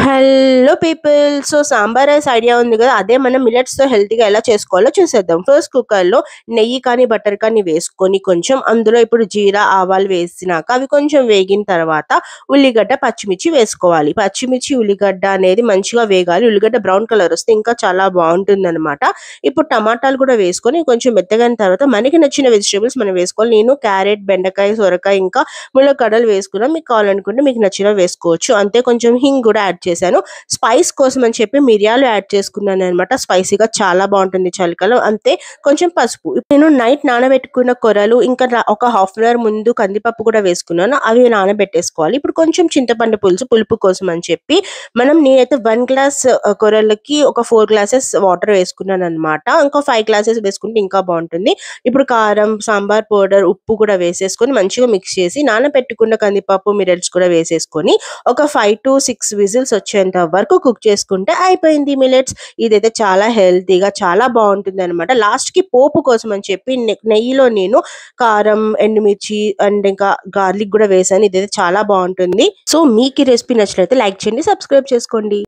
Hello people. So sambar rice idea ఉంది కదా, అదే మనం మిల్లెట్స్‌తో హెల్తీగా ఎలా చేసుకోవాలో చూసేద్దాం. ఫస్ట్ కుక్కర్‌లో నెయ్యి కానీ, బటర్ కానీ వేసుకొని కొంచెం అందులో ఇప్పుడు జీరా, ఆవాలు వేసినాక అవి కొంచెం వేగిన తర్వాత ఉల్లిగడ్డ, పచ్చిమిర్చి వేసుకోవాలి. పచ్చిమిర్చి, ఉల్లిగడ్డ అనేది మంచిగా వేగాలి. ఉల్లిగడ్డ బ్రౌన్ కలర్ వస్తే ఇంకా చాలా బావుంటుందనమాట. ఇప్పుడు టమాటాలు కూడా వేసుకొని కొంచెం మెత్తగైన తర్వాత మనకి నచ్చిన వెజిటబుల్స్ మనం వేసుకోవాలి. నేను క్యారెట్, బెండకాయ, సొరకాయ ఇంకా ములక్కాడలు వేసుకున్నా. మీకు కావాలనుకుంటే మీకు నచ్చినవి వేసుకోవచ్చు. అంతే, కొంచెం హింగ్ కూడా యాడ్ చేశాను. స్పైస్ కోసం అని చెప్పి మిరియాలు యాడ్ చేసుకున్నాననమాట. స్పైసీగా చాలా బావుంటుంది చలికాలం. అంతే, కొంచెం పసుపు. నేను నైట్ నానబెట్టుకున్న కొర్రలు ఇంకా ఒక హాఫ్ అన్ అవర్ ముందు కందిపప్పు కూడా వేసుకున్నాను. అవి నానబెట్టేసుకోవాలి. ఇప్పుడు కొంచెం చింతపండు పులుపు కోసం అని చెప్పి నేనైతే 1 గ్లాస్ కొర్రలకి ఒక 4 గ్లాసెస్ వాటర్ వేసుకున్నాననమాట. ఇంకా 5 గ్లాసెస్ వేసుకుంటే ఇంకా బావుంటుంది. ఇప్పుడు కారం, సాంబార్ పౌడర్, ఉప్పు కూడా వేసేసుకొని మంచిగా మిక్స్ చేసి నానబెట్టుకున్న కందిపప్పు, మిల్లెట్స్ కూడా వేసేసుకొని ఒక 5-6 విజిల్స్ వచ్చేంత వరకు కుక్ చేసుకుంటే అయిపోయింది మిల్లెట్స్. ఇదైతే చాలా హెల్తీగా చాలా బావుంటుందనమాట. లాస్ట్‌కి పోపు కోసం అని చెప్పి నెయ్యిలో నేను కారం, ఎండుమిర్చి అండ్ ఇంకా గార్లిక్ కూడా వేశాను. ఇదైతే చాలా బావుంటుంది. సో మీకు ఈ రెసిపీ నచ్చినట్లయితే లైక్ చేయండి, సబ్స్క్రైబ్ చేసుకోండి.